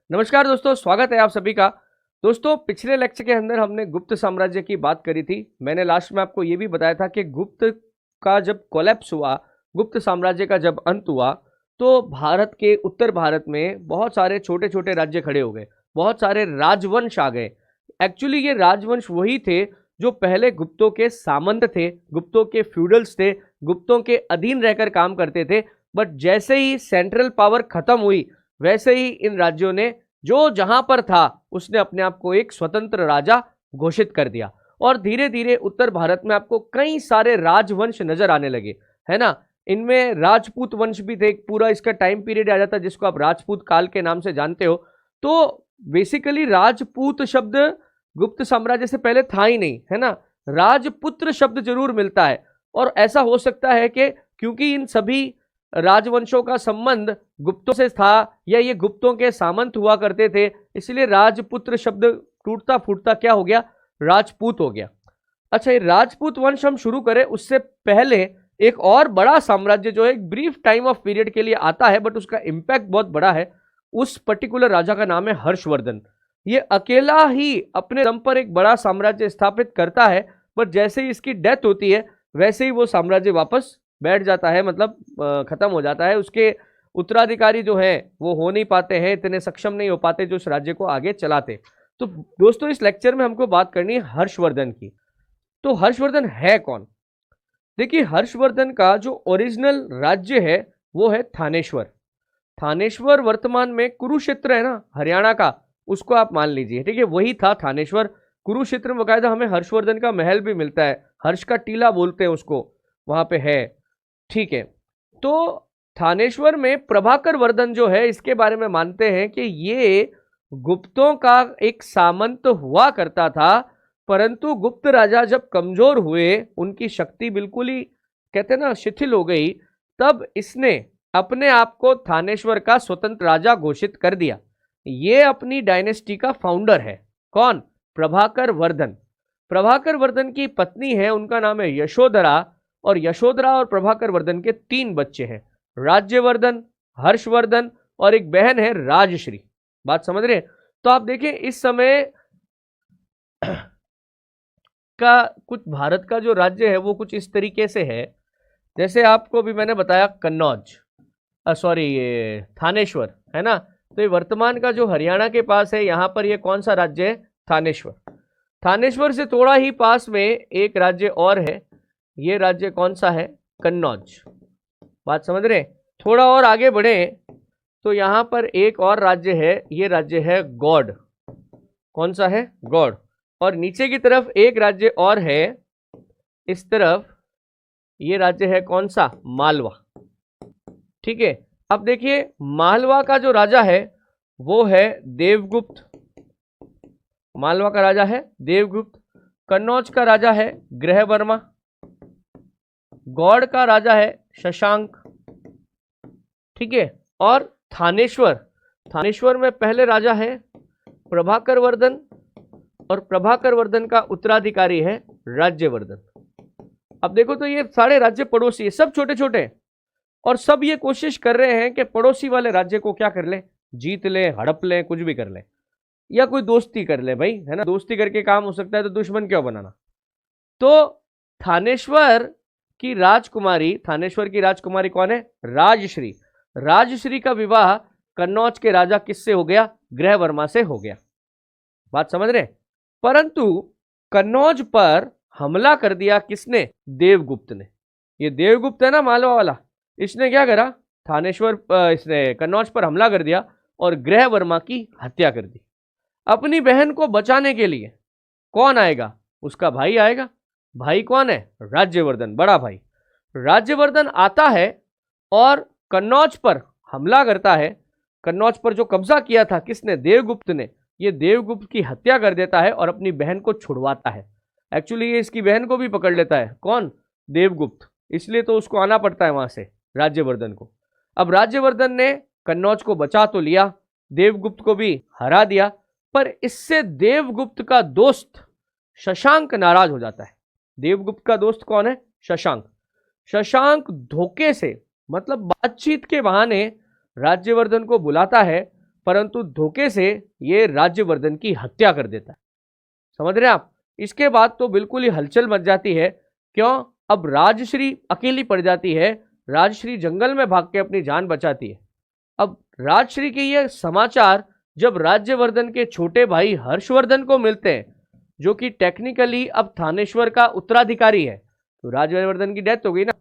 नमस्कार दोस्तों, स्वागत है आप सभी का। दोस्तों, पिछले लेक्चर के अंदर हमने गुप्त साम्राज्य की बात करी थी। मैंने लास्ट में आपको ये भी बताया था कि गुप्त का जब कोलैप्स हुआ, गुप्त साम्राज्य का जब अंत हुआ, तो भारत के उत्तर भारत में बहुत सारे छोटे छोटे राज्य खड़े हो गए, बहुत सारे राजवंश आ गए। एक्चुअली ये राजवंश वही थे जो पहले गुप्तों के सामंत थे, गुप्तों के फ्यूडल्स थे, गुप्तों के अधीन रहकर काम करते थे। बट जैसे ही सेंट्रल पावर खत्म हुई, वैसे ही इन राज्यों ने जो जहां पर था उसने अपने आप को एक स्वतंत्र राजा घोषित कर दिया। और धीरे धीरे उत्तर भारत में आपको कई सारे राजवंश नजर आने लगे, है ना। इनमें राजपूत वंश भी थे, पूरा इसका टाइम पीरियड आ जाता है जिसको आप राजपूत काल के नाम से जानते हो। तो बेसिकली राजपूत शब्द गुप्त साम्राज्य से पहले था ही नहीं, है ना। राजपुत्र शब्द जरूर मिलता है, और ऐसा हो सकता है कि क्योंकि इन सभी राजवंशों का संबंध गुप्तों से था या ये गुप्तों के सामंत हुआ करते थे, इसलिए राजपुत्र शब्द टूटता फूटता क्या हो गया, राजपूत हो गया। अच्छा, ये राजपूत वंश हम शुरू करें उससे पहले एक और बड़ा साम्राज्य जो है एक ब्रीफ टाइम ऑफ पीरियड के लिए आता है, बट उसका इंपैक्ट बहुत बड़ा है। उस पर्टिकुलर राजा का नाम है हर्षवर्धन। ये अकेला ही अपने दम पर एक बड़ा साम्राज्य स्थापित करता है, बट जैसे ही इसकी डेथ होती है वैसे ही वो साम्राज्य वापस बैठ जाता है, मतलब खत्म हो जाता है। उसके उत्तराधिकारी जो है वो हो नहीं पाते हैं, इतने सक्षम नहीं हो पाते जो इस राज्य को आगे चलाते। तो दोस्तों, इस लेक्चर में हमको बात करनी है हर्षवर्धन की। तो हर्षवर्धन है कौन? देखिए, हर्षवर्धन का जो ओरिजिनल राज्य है वो है थानेश्वर। थानेश्वर वर्तमान में कुरुक्षेत्र है ना, हरियाणा का, उसको आप मान लीजिए, ठीक है, वही था थानेश्वर। कुरुक्षेत्र में बकायदा हमें हर्षवर्धन का महल भी मिलता है, हर्ष का टीला बोलते हैं उसको, वहां पे है, ठीक है। तो थानेश्वर में प्रभाकर वर्धन जो है, इसके बारे में मानते हैं कि ये गुप्तों का एक सामंत हुआ करता था, परंतु गुप्त राजा जब कमजोर हुए, उनकी शक्ति बिल्कुल ही कहते हैं ना शिथिल हो गई, तब इसने अपने आप को थानेश्वर का स्वतंत्र राजा घोषित कर दिया। ये अपनी डायनेस्टी का फाउंडर है। कौन? प्रभाकर वर्धन। प्रभाकर वर्धन की पत्नी है, उनका नाम है यशोधरा, और यशोधरा और प्रभाकर वर्धन के 3 बच्चे हैं, राज्यवर्धन, हर्षवर्धन और एक बहन है राजश्री। बात समझ रहे हैं? तो आप देखें इस समय का कुछ भारत का जो राज्य है वो कुछ इस तरीके से है, जैसे आपको भी मैंने बताया कन्नौज, सॉरी ये थानेश्वर, है ना। तो ये वर्तमान का जो हरियाणा के पास है, यहां पर ये कौन सा राज्य है? थानेश्वर। थानेश्वर से थोड़ा ही पास में एक राज्य और है, ये राज्य कौन सा है? कन्नौज। बात समझ रहे? थोड़ा और आगे बढ़े तो यहां पर एक और राज्य है, ये राज्य है गौड़। कौन सा है? गौड़। और नीचे की तरफ एक राज्य और है, इस तरफ, ये राज्य है कौन सा? मालवा। ठीक है। अब देखिए, मालवा का जो राजा है वो है देवगुप्त। मालवा का राजा है देवगुप्त। कन्नौज का राजा है ग्रहवर्मा। गौड़ का राजा है शशांक। ठीक है। और थानेश्वर, थानेश्वर में पहले राजा है प्रभाकर वर्धन, और प्रभाकर वर्धन का उत्तराधिकारी है राज्यवर्धन। अब देखो तो ये सारे राज्य पड़ोसी है, सब छोटे छोटे, और सब ये कोशिश कर रहे हैं कि पड़ोसी वाले राज्य को क्या कर ले, जीत ले, हड़प ले, कुछ भी कर ले, या कोई दोस्ती कर ले भाई, है ना। दोस्ती करके काम हो सकता है तो दुश्मन क्यों बनाना। तो थानेश्वर की राजकुमारी, थानेश्वर की राजकुमारी कौन है? राजश्री। राजश्री का विवाह कन्नौज के राजा किससे हो गया? ग्रहवर्मा से हो गया। बात समझ रहे? परंतु कन्नौज पर हमला कर दिया किसने? देवगुप्त ने। ये देवगुप्त है ना मालवा वाला, इसने क्या करा? थानेश्वर, इसने कन्नौज पर हमला कर दिया और ग्रहवर्मा की हत्या कर दी। अपनी बहन को बचाने के लिए कौन आएगा? उसका भाई आएगा। भाई कौन है? राज्यवर्धन, बड़ा भाई। राज्यवर्धन आता है और कन्नौज पर हमला करता है। कन्नौज पर जो कब्जा किया था किसने? देवगुप्त ने। ये देवगुप्त की हत्या कर देता है और अपनी बहन को छुड़वाता है। एक्चुअली ये इसकी बहन को भी पकड़ लेता है। कौन? देवगुप्त। इसलिए तो उसको आना पड़ता है वहां से, राज्यवर्धन को। अब राज्यवर्धन ने कन्नौज को बचा तो लिया, देवगुप्त को भी हरा दिया, पर इससे देवगुप्त का दोस्त शशांक नाराज हो जाता है। देवगुप्त का दोस्त कौन है? शशांक। शशांक धोखे से, मतलब बातचीत के बहाने राज्यवर्धन को बुलाता है, परंतु धोखे से ये राज्यवर्धन की हत्या कर देता है। समझ रहे हैं आप? इसके बाद तो बिल्कुल ही हलचल मच जाती है। क्यों? अब राजश्री अकेली पड़ जाती है। राजश्री जंगल में भाग के अपनी जान बचाती है। अब राजश्री के ये समाचार जब राज्यवर्धन के छोटे भाई हर्षवर्धन को मिलते हैं, जो कि टेक्निकली अब थानेश्वर का उत्तराधिकारी है, तो राज्यवर्धन की डेथ हो गई ना।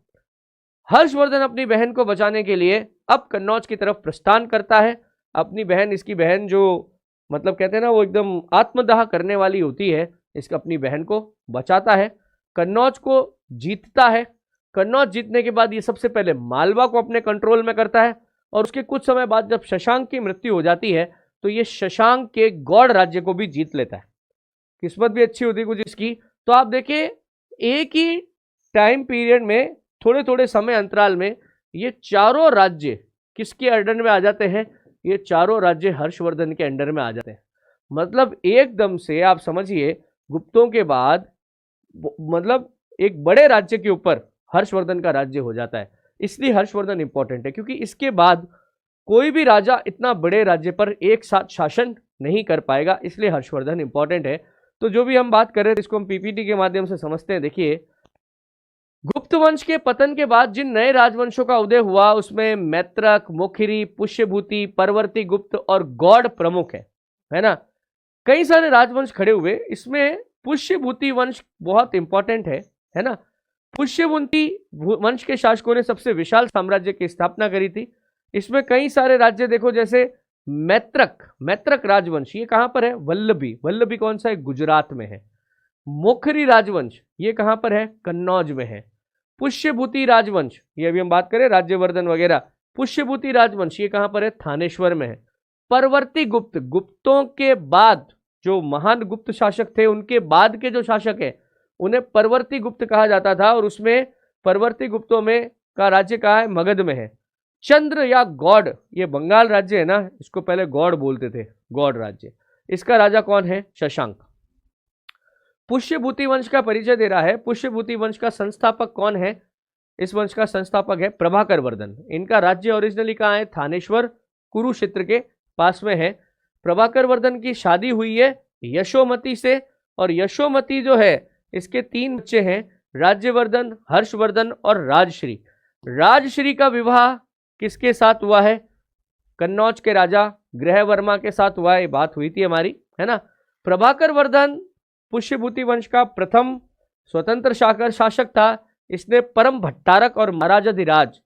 हर्षवर्धन अपनी बहन को बचाने के लिए अब कन्नौज की तरफ प्रस्थान करता है। अपनी बहन, इसकी बहन जो मतलब कहते हैं ना, वो एकदम आत्मदाह करने वाली होती है, इसका अपनी बहन को बचाता है, कन्नौज को जीतता है। कन्नौज जीतने के बाद ये सबसे पहले मालवा को अपने कंट्रोल में करता है, और उसके कुछ समय बाद जब शशांक की मृत्यु हो जाती है तो ये शशांक के गौड़ राज्य को भी जीत लेता है। किस्मत भी अच्छी होती कुछ इसकी। तो आप देखिए, एक ही टाइम पीरियड में, थोड़े थोड़े समय अंतराल में ये चारों राज्य किसके अंडर में आ जाते हैं? ये चारों राज्य हर्षवर्धन के अंडर में आ जाते हैं। मतलब एकदम से आप समझिए, गुप्तों के बाद मतलब एक बड़े राज्य के ऊपर हर्षवर्धन का राज्य हो जाता है। इसलिए हर्षवर्धन इंपॉर्टेंट है, क्योंकि इसके बाद कोई भी राजा इतना बड़े राज्य पर एक साथ शासन नहीं कर पाएगा, इसलिए हर्षवर्धन इंपॉर्टेंट है। तो जो भी हम बात कर रहे थे, इसको हम पीपीटी के माध्यम से समझते हैं। देखिए, गुप्त वंश के पतन के बाद जिन नए राजवंशों का उदय हुआ, उसमें मैत्रक, मोखिरी, पुष्यभूति, परवर्ती गुप्त और गौड़ प्रमुख है ना। कई सारे राजवंश खड़े हुए। इसमें पुष्यभूति वंश बहुत इंपॉर्टेंट है ना। पुष्यभूति वंश के शासकों ने सबसे विशाल साम्राज्य की स्थापना करी थी। इसमें कई सारे राज्य देखो, जैसे मैत्रक राजवंश, ये कहां पर है? वल्लभी कौन सा है? गुजरात में है। मोखरी राजवंश, ये कहां पर है? कन्नौज में है। पुष्यभूति राजवंश, ये अभी हम बात करें राज्यवर्धन वगैरह, पुष्यभूति राजवंश ये कहां पर है? थानेश्वर में है। परवर्ती गुप्त, गुप्तों के बाद जो महान गुप्त शासक थे, उनके बाद के जो शासक है उन्हें परवर्ती गुप्त कहा जाता था, और उसमें परवर्ती गुप्तों में का राज्य कहाँ है? मगध में है। चंद्र या गौड़, ये बंगाल राज्य है ना, इसको पहले गौड़ बोलते थे, गौड़ राज्य। इसका राजा कौन है? शशांक। पुष्यभूति वंश का परिचय दे रहा है। पुष्यभूति वंश का संस्थापक कौन है? इस वंश का संस्थापक है प्रभाकर वर्धन। इनका राज्य ओरिजिनली कहाँ है? थानेश्वर, कुरुक्षेत्र के पास में है। प्रभाकर वर्धन की शादी हुई है यशोमती से, और यशोमती जो है, इसके 3 बच्चे हैं, राज्यवर्धन, हर्षवर्धन और राजश्री। राजश्री का विवाह किसके साथ हुआ है? कन्नौज के राजा ग्रहवर्मा के साथ हुआ है। बात हुई थी हमारी, है ना। प्रभाकर वर्धन पुष्यभूति वंश का प्रथम स्वतंत्र शासक था। इसने परम भट्टारक और महाराजाधिराज,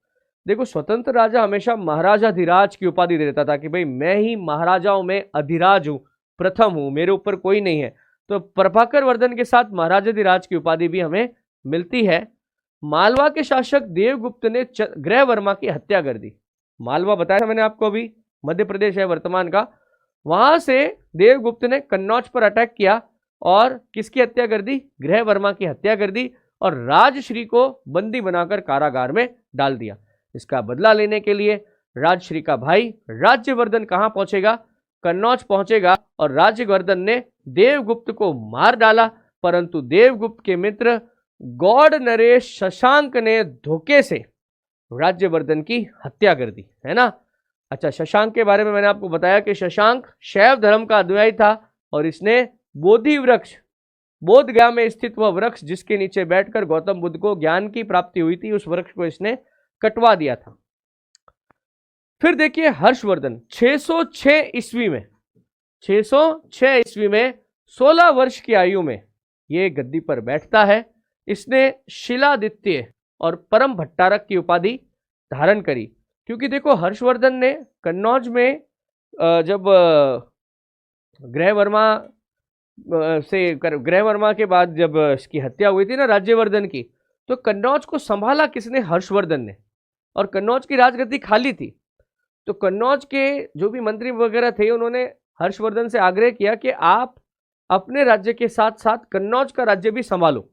देखो स्वतंत्र राजा हमेशा महाराजाधिराज की उपाधि दे देता था कि भाई मैं ही महाराजाओं में अधिराज हूं, प्रथम हूं, मेरे ऊपर कोई नहीं है। तो प्रभाकर वर्धन के साथ महाराजाधिराज की उपाधि भी हमें मिलती है। मालवा के शासक देवगुप्त ने ग्रहवर्मा की हत्या कर दी। मालवा बताया था मैंने आपको, अभी मध्य प्रदेश है वर्तमान का। वहां से देवगुप्त ने कन्नौज पर अटैक किया और किसकी हत्या कर दी? ग्रहवर्मा की हत्या कर दी, और राजश्री को बंदी बनाकर कारागार में डाल दिया। इसका बदला लेने के लिए राजश्री का भाई राज्यवर्धन कहां पहुंचेगा? कन्नौज पहुंचेगा, और राज्यवर्धन ने देवगुप्त को मार डाला। परंतु देवगुप्त के मित्र गौड़ नरेश शशांक ने धोखे से राज्यवर्धन की हत्या कर दी, है ना। अच्छा, शशांक के बारे में मैंने आपको बताया कि शशांक शैव धर्म का अनुयायी था, और इसने बोधि वृक्ष, बोधगया में स्थित वह वृक्ष जिसके नीचे बैठकर गौतम बुद्ध को ज्ञान की प्राप्ति हुई थी, उस वृक्ष को इसने कटवा दिया था। फिर देखिए हर्षवर्धन 606 ईस्वी में, 606 ईस्वी में 16 वर्ष की आयु में ये गद्दी पर बैठता है। इसने शिलादित्य और परम भट्टारक की उपाधि धारण करी, क्योंकि देखो हर्षवर्धन ने कन्नौज में जब ग्रहवर्मा के बाद जब इसकी हत्या हुई थी ना राज्यवर्धन की, तो कन्नौज को संभाला किसने? हर्षवर्धन ने। और कन्नौज की राजगद्दी खाली थी, तो कन्नौज के जो भी मंत्री वगैरह थे उन्होंने हर्षवर्धन से आग्रह किया कि आप अपने राज्य के साथ साथ कन्नौज का राज्य भी संभालो,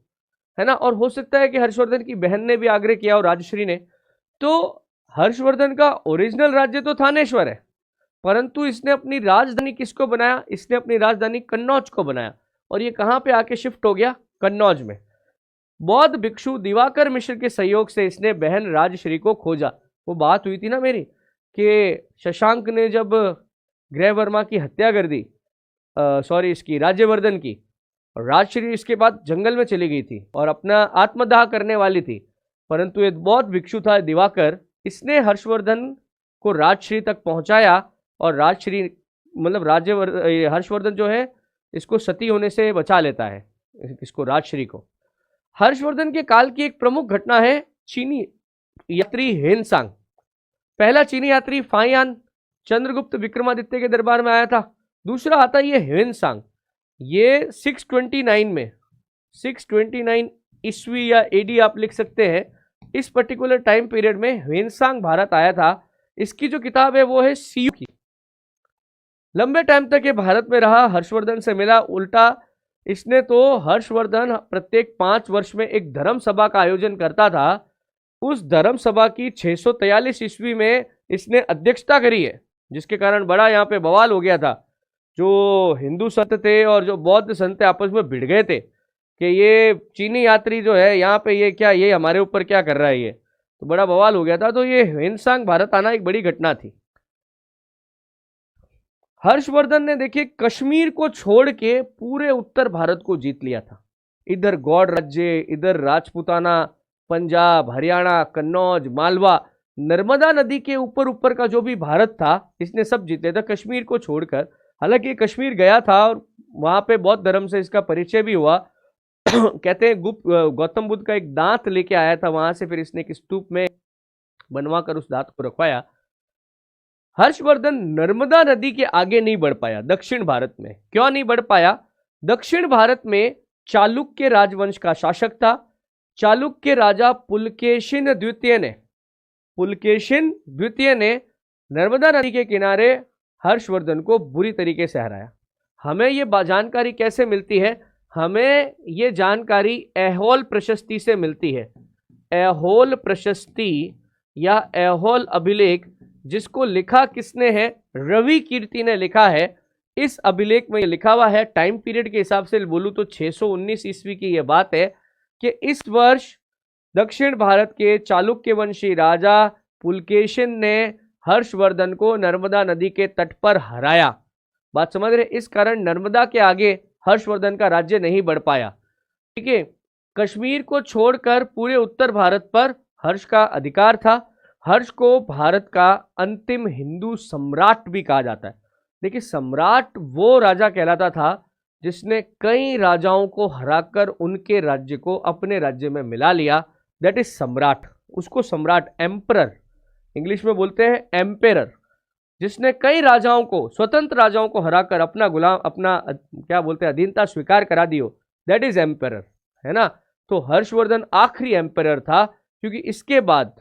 है ना। और हो सकता है कि हर्षवर्धन की बहन ने भी आग्रह किया और राजश्री ने। तो हर्षवर्धन का ओरिजिनल राज्य तो थानेश्वर है, परंतु इसने अपनी राजधानी किसको बनाया? इसने अपनी राजधानी कन्नौज को बनाया, और ये कहां पे आके शिफ्ट हो गया? कन्नौज में। बौद्ध भिक्षु दिवाकर मिश्र के सहयोग से इसने बहन राजश्री को खोजा। वो बात हुई थी ना मेरी कि शशांक ने जब ग्रह वर्मा की हत्या कर दी, सॉरी इसकी राज्यवर्धन की, और राजश्री इसके बाद जंगल में चली गई थी और अपना आत्मदाह करने वाली थी, परंतु एक बहुत भिक्षु था दिवाकर, इसने हर्षवर्धन को राजश्री तक पहुंचाया और राजश्री मतलब हर्षवर्धन जो है इसको सती होने से बचा लेता है, इसको राजश्री को। हर्षवर्धन के काल की एक प्रमुख घटना है चीनी यात्री हेनसांग। पहला चीनी यात्री फाइयान चंद्रगुप्त विक्रमादित्य के दरबार में आया था। दूसरा आता है ये हेनसांग, ये 629 ईस्वी या एडी आप लिख सकते हैं। इस पर्टिकुलर टाइम पीरियड में हेनसांग भारत आया था। इसकी जो किताब है वो है सीयू की। लंबे टाइम तक ये भारत में रहा, हर्षवर्धन से मिला। उल्टा इसने तो हर्षवर्धन प्रत्येक 5 वर्ष में एक धर्म सभा का आयोजन करता था। उस धर्म सभा की 643 ईस्वी में इसने अध्यक्षता करी है, जिसके कारण बड़ा यहाँ पे बवाल हो गया था। जो हिंदू संत थे और जो बौद्ध संत आपस में भिड़ गए थे कि ये चीनी यात्री जो है यहाँ पे ये हमारे ऊपर क्या कर रहा है, ये तो बड़ा बवाल हो गया था। तो ये हेनसांग भारत आना एक बड़ी घटना थी। हर्षवर्धन ने देखिए कश्मीर को छोड़ के पूरे उत्तर भारत को जीत लिया था। इधर गौड़ राज्य, इधर राजपूताना, पंजाब, हरियाणा, कन्नौज, मालवा, नर्मदा नदी के ऊपर का जो भी भारत था इसने सब जीत लिया था कश्मीर को छोड़कर। हालांकि कश्मीर गया था और वहां पे बौद्ध धर्म से इसका परिचय भी हुआ। कहते हैं गौतम बुद्ध का एक दांत लेके आया था वहां से, फिर इसने एक स्तूप में बनवा कर उस दांत को रखवाया। हर्षवर्धन नर्मदा नदी के आगे नहीं बढ़ पाया दक्षिण भारत में। क्यों नहीं बढ़ पाया? दक्षिण भारत में चालुक्य राजवंश का शासक था। चालुक्य राजा पुलकेशिन द्वितीय ने नर्मदा नदी के किनारे हर्षवर्धन को बुरी तरीके से हराया। हमें ये जानकारी कैसे मिलती है? हमें ये जानकारी ऐहोल प्रशस्ति से मिलती है। ऐहोल प्रशस्ति या ऐहोल अभिलेख, जिसको लिखा किसने है? रवि कीर्ति ने लिखा है। इस अभिलेख में लिखा हुआ है, टाइम पीरियड के हिसाब से बोलूं तो 619 ईस्वी की यह बात है कि इस वर्ष दक्षिण भारत के चालुक्य वंशी राजा पुलकेशिन ने हर्षवर्धन को नर्मदा नदी के तट पर हराया। बात समझ रहे? इस कारण नर्मदा के आगे हर्षवर्धन का राज्य नहीं बढ़ पाया। ठीक है, कश्मीर को छोड़कर पूरे उत्तर भारत पर हर्ष का अधिकार था। हर्ष को भारत का अंतिम हिंदू सम्राट भी कहा जाता है। देखिए, सम्राट वो राजा कहलाता था जिसने कई राजाओं को हराकर उनके राज्य को अपने राज्य में मिला लिया। दैट इज सम्राट। उसको सम्राट, एम्परर इंग्लिश में बोलते हैं, एम्पेरर। जिसने कई राजाओं को, स्वतंत्र राजाओं को हराकर अपना गुलाम, अपना क्या बोलते हैं, अधीनता स्वीकार करा दियो, दैट इज एम्पेरर, है ना। तो हर्षवर्धन आखिरी एम्पेरर था, क्योंकि इसके बाद,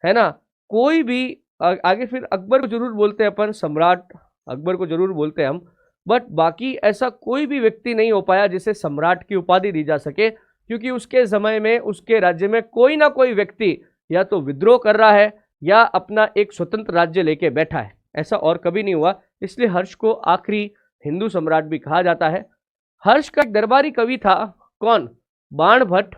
है ना, कोई भी आगे फिर अकबर को जरूर बोलते हैं अपन, सम्राट अकबर को जरूर बोलते हैं हम, बट बाकी ऐसा कोई भी व्यक्ति नहीं हो पाया जिसे सम्राट की उपाधि दी जा सके, क्योंकि उसके समय में उसके राज्य में कोई ना कोई व्यक्ति या तो विद्रोह कर रहा है या अपना एक स्वतंत्र राज्य लेके बैठा है। ऐसा और कभी नहीं हुआ, इसलिए हर्ष को आखिरी हिंदू सम्राट भी कहा जाता है। हर्ष का एक दरबारी कवि था, कौन? बाणभट्ट,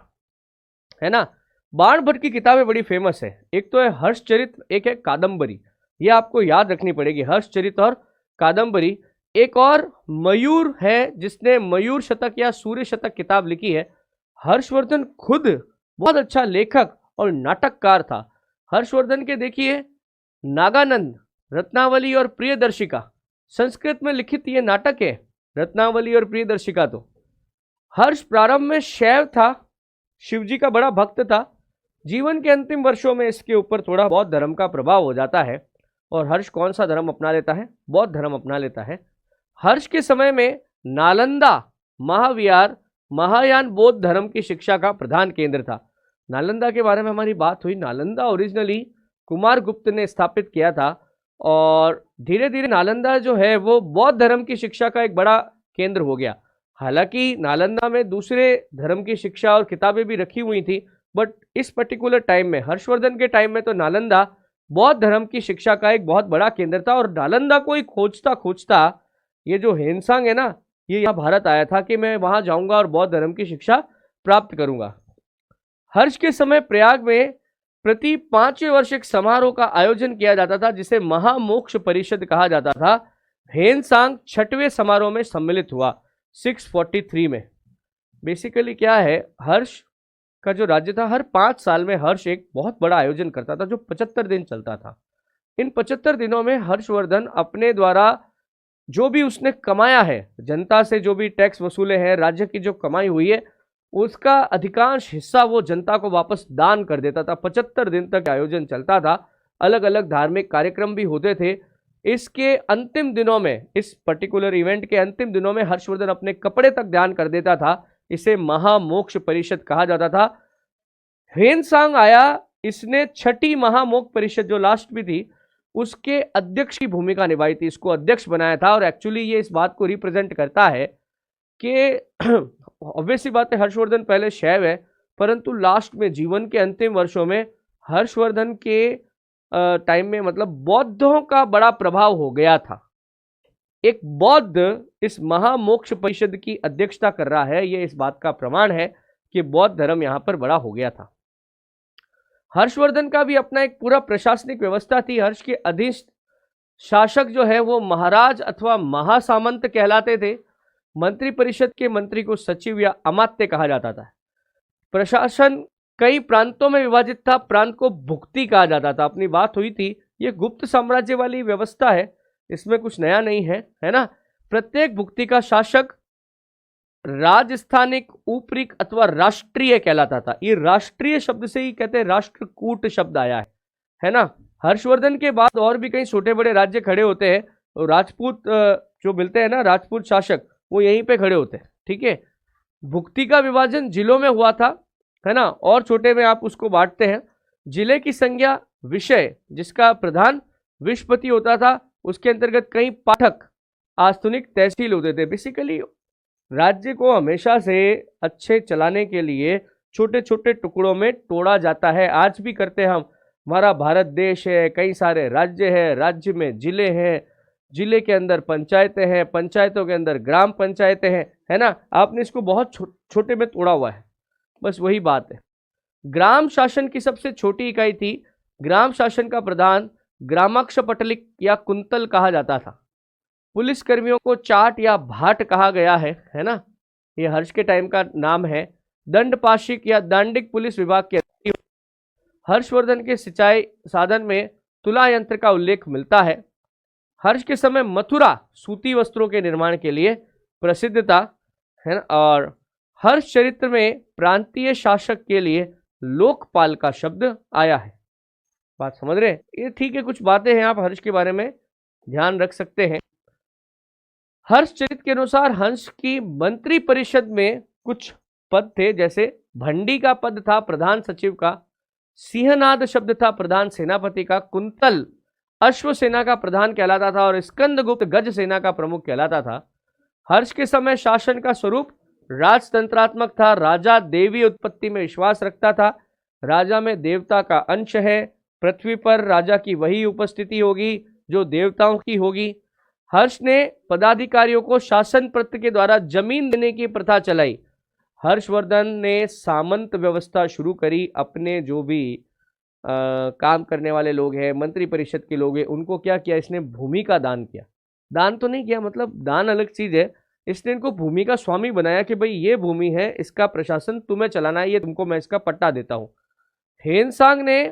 है ना। बाणभट्ट की किताबें बड़ी फेमस है। एक तो है हर्षचरित, एक है कादंबरी। ये आपको याद रखनी पड़ेगी, हर्षचरित और कादंबरी। एक और मयूर है, जिसने मयूर शतक या सूर्य शतक किताब लिखी है। हर्षवर्धन खुद बहुत अच्छा लेखक और नाटककार था। हर्षवर्धन के देखिए नागानंद, रत्नावली और प्रियदर्शिका, संस्कृत में लिखित ये नाटक है, रत्नावली और प्रियदर्शिका। तो हर्ष प्रारंभ में शैव था, शिवजी का बड़ा भक्त था। जीवन के अंतिम वर्षों में इसके ऊपर थोड़ा बौद्ध धर्म का प्रभाव हो जाता है और हर्ष कौन सा धर्म अपना लेता है? बौद्ध धर्म अपना लेता है। हर्ष के समय में नालंदा महाविहार महायान बौद्ध धर्म की शिक्षा का प्रधान केंद्र था। नालंदा के बारे में हमारी बात हुई। नालंदा ओरिजिनली कुमार गुप्त ने स्थापित किया था और धीरे धीरे नालंदा जो है वो बौद्ध धर्म की शिक्षा का एक बड़ा केंद्र हो गया। हालांकि नालंदा में दूसरे धर्म की शिक्षा और किताबें भी रखी हुई थी, बट इस पर्टिकुलर टाइम में, हर्षवर्धन के टाइम में, तो नालंदा बौद्ध धर्म की शिक्षा का एक बहुत बड़ा केंद्र था। और नालंदा को ही खोजता खोजता ये जो हेनसांग है ना, ये यहाँ भारत आया था कि मैं वहां जाऊंगा और बौद्ध धर्म की शिक्षा प्राप्त करूंगा। हर्ष के समय प्रयाग में प्रति 5वें वर्ष एक समारोह का आयोजन किया जाता था, जिसे महामोक्ष परिषद कहा जाता था। हेनसांग छठवें समारोह में सम्मिलित हुआ 643 में। बेसिकली क्या है, हर्ष का जो राज्य था, हर 5 साल में हर्ष एक बहुत बड़ा आयोजन करता था जो 75 दिन चलता था। इन 75 दिनों में हर्षवर्धन अपने द्वारा जो भी उसने कमाया है, जनता से जो भी टैक्स वसूले हैं, राज्य की जो कमाई हुई है, उसका अधिकांश हिस्सा वो जनता को वापस दान कर देता था। 75 दिन तक आयोजन चलता था, अलग अलग धार्मिक कार्यक्रम भी होते थे। इसके अंतिम दिनों में, इस पर्टिकुलर इवेंट के अंतिम दिनों में हर्षवर्धन अपने कपड़े तक दान कर देता था। इसे महामोक्ष परिषद कहा जाता था। हेनसांग आया, इसने छठी महामोक्ष परिषद जो लास्ट में थी उसके अध्यक्ष की भूमिका निभाई थी, इसको अध्यक्ष बनाया था। और एक्चुअली ये इस बात को रिप्रेजेंट करता है कि ऑब्वियसली बात है, हर्षवर्धन पहले शैव है, परंतु लास्ट में जीवन के अंतिम वर्षों में हर्षवर्धन के टाइम में मतलब बौद्धों का बड़ा प्रभाव हो गया था। एक बौद्ध इस महामोक्ष परिषद की अध्यक्षता कर रहा है, यह इस बात का प्रमाण है कि बौद्ध धर्म यहां पर बड़ा हो गया था। हर्षवर्धन का भी अपना एक पूरा प्रशासनिक व्यवस्था थी। हर्ष के अधीन शासक जो है वो महाराज अथवा महासामंत कहलाते थे। मंत्री परिषद के मंत्री को सचिव या अमात्य कहा जाता था। प्रशासन कई प्रांतों में विभाजित था, प्रांत को भुक्ति कहा जाता था। अपनी बात हुई थी, ये गुप्त साम्राज्य वाली व्यवस्था है, इसमें कुछ नया नहीं है, है ना। प्रत्येक भुक्ति का शासक राजस्थानिक, ऊपरिक अथवा राष्ट्रीय कहलाता था। ये राष्ट्रीय शब्द से ही कहते हैं राष्ट्रकूट शब्द आया है ना। हर्षवर्धन के बाद और भी कई छोटे बड़े राज्य खड़े होते हैं, तो राजपूत जो मिलते हैं ना, राजपूत शासक, वो यहीं पे खड़े होते हैं, ठीक है। भुक्ति का विभाजन जिलों में हुआ था, है ना, और छोटे में आप उसको बांटते हैं। जिले की संज्ञा विषय, जिसका प्रधान विषपति होता था, उसके अंतर्गत कई पाठक, आस्थानिक तहसील होते थे। बेसिकली राज्य को हमेशा से अच्छे चलाने के लिए छोटे छोटे टुकड़ों में तोड़ा जाता है, आज भी करते हैं हम। हमारा भारत देश है, कई सारे राज्य है, राज्य में जिले हैं, जिले के अंदर पंचायतें हैं, पंचायतों के अंदर ग्राम पंचायतें हैं, है ना। आपने इसको बहुत छोटे में तोड़ा हुआ है, बस वही बात है। ग्राम शासन की सबसे छोटी इकाई थी। ग्राम शासन का प्रधान ग्रामाक्ष पटलिक या कुंतल कहा जाता था। पुलिस कर्मियों को चाट या भाट कहा गया है ना, ये हर्ष के टाइम का नाम है। दंडपाशिक या दांडिक पुलिस विभाग के हर्षवर्धन के सिंचाई साधन में तुला यंत्र का उल्लेख मिलता है। हर्ष के समय मथुरा सूती वस्त्रों के निर्माण के लिए प्रसिद्ध था, है ना। और हर्ष चरित्र में प्रांतीय शासक के लिए लोकपाल का शब्द आया है। बात समझ रहे हैं? ये ठीक है, कुछ बातें हैं आप हर्ष के बारे में ध्यान रख सकते हैं। हर्ष चरित्र के अनुसार हंस की मंत्री परिषद में कुछ पद थे, जैसे भंडी का पद था प्रधान सचिव का, सिंहनाद शब्द था प्रधान सेनापति का, कुंतल अश्व सेना का प्रधान कहलाता था और स्कंदगुप्त गज सेना का प्रमुख कहलाता था। हर्ष के समय शासन का स्वरूप राजतंत्रात्मक था। राजा देवी उत्पत्ति में विश्वास रखता था। राजा में देवता का अंश है। पृथ्वी पर राजा की वही उपस्थिति होगी जो देवताओं की होगी। हर्ष ने पदाधिकारियों को शासन पत्र के द्वारा जमीन देने की प्रथा चलाई। हर्षवर्धन ने सामंत व्यवस्था शुरू करी। अपने जो भी काम करने वाले लोग हैं, मंत्री परिषद के लोग हैं, उनको क्या किया, इसने भूमि का दान किया। दान तो नहीं किया, मतलब दान अलग चीज है, इसने इनको भूमि का स्वामी बनाया कि भाई ये भूमि है, इसका प्रशासन तुम्हें चलाना है, ये तुमको मैं इसका पट्टा देता हूं। हेनसांग ने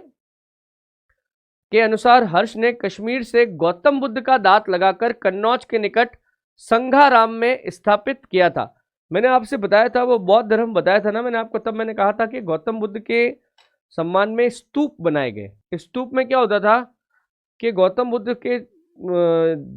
के अनुसार हर्ष ने कश्मीर से गौतम बुद्ध का दांत लगाकर कन्नौज के निकट संघाराम में स्थापित किया था। मैंने आपसे बताया था, वो बौद्ध धर्म बताया था ना मैंने आपको, तब मैंने कहा था कि गौतम बुद्ध के सम्मान में स्तूप बनाए गए। स्तूप में क्या होता था कि गौतम बुद्ध के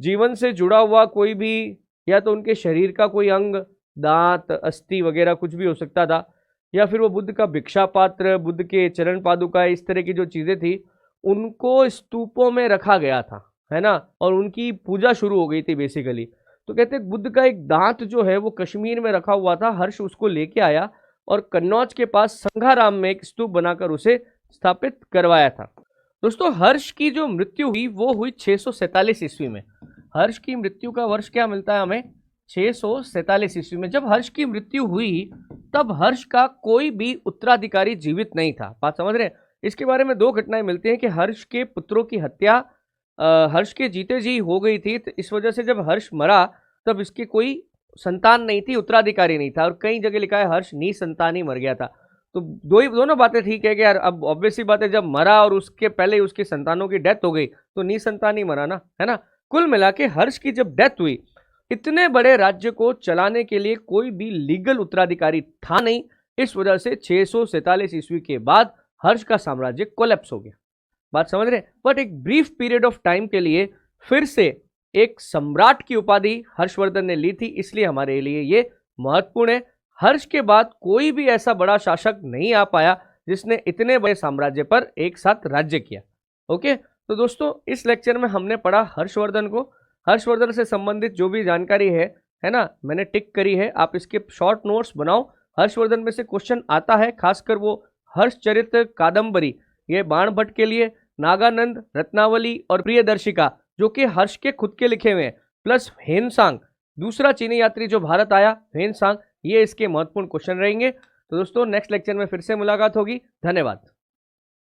जीवन से जुड़ा हुआ कोई भी, या तो उनके शरीर का कोई अंग, दांत, अस्थि वगैरह कुछ भी हो सकता था, या फिर वो बुद्ध का भिक्षा पात्र, बुद्ध के चरण पादुका, इस तरह की जो चीज़ें थी उनको स्तूपों में रखा गया था, है ना, और उनकी पूजा शुरू हो गई थी बेसिकली। तो कहते हैं बुद्ध का एक दांत जो है वो कश्मीर में रखा हुआ था। हर्ष उसको लेके आया और कन्नौज के पास संघाराम में एक स्तूप बनाकर उसे स्थापित करवाया था। दोस्तों, हर्ष की जो मृत्यु हुई वो हुई 647 ईस्वी में। हर्ष की मृत्यु का वर्ष क्या मिलता है हमें? 647 ईस्वी में। जब हर्ष की मृत्यु हुई तब हर्ष का कोई भी उत्तराधिकारी जीवित नहीं था। बात समझ रहे हैं? इसके बारे में दो घटनाएं मिलती हैं कि हर्ष के पुत्रों की हत्या हर्ष के जीते जी हो गई थी, तो इस वजह से जब हर्ष मरा तब इसकी कोई संतान नहीं थी, उत्तराधिकारी नहीं था, और कई जगह लिखा है हर्ष निसंतान ही मर गया था। तो दोनों बातें ठीक है कि यार अब ऑब्वियस सी बात है, जब मरा और उसके पहले उसकी संतानों की डेथ हो गई तो निसंतान ही मरा ना, है ना। कुल मिला के हर्ष की जब डेथ हुई, इतने बड़े राज्य को चलाने के लिए कोई भी लीगल उत्तराधिकारी था नहीं, इस वजह से 647 ईस्वी के बाद हर्ष का साम्राज्य कोलैप्स हो गया। बात समझ रहे हैं। बट एक ब्रीफ पीरियड ऑफ टाइम के लिए फिर से एक सम्राट की उपाधि हर्षवर्धन ने ली थी, इसलिए हमारे लिए ये महत्वपूर्ण है। हर्ष के बाद कोई भी ऐसा बड़ा शासक नहीं आ पाया जिसने इतने बड़े साम्राज्य पर एक साथ राज्य किया। ओके, तो दोस्तों इस लेक्चर में हमने पढ़ा हर्षवर्धन को। हर्षवर्धन से संबंधित जो भी जानकारी है ना, मैंने टिक करी है, आप इसके शॉर्ट नोट्स बनाओ। हर्षवर्धन में से क्वेश्चन आता है, खासकर वो हर्षचरित्र कादंबरी, ये बाणभट्ट के लिए, नागानंद, रत्नावली और प्रियदर्शिका जो कि हर्ष के खुद के लिखे हुए हैं, प्लस ह्वेनसांग, दूसरा चीनी यात्री जो भारत आया, ह्वेनसांग, ये इसके महत्वपूर्ण क्वेश्चन रहेंगे। तो दोस्तों नेक्स्ट लेक्चर में फिर से मुलाकात होगी। धन्यवाद।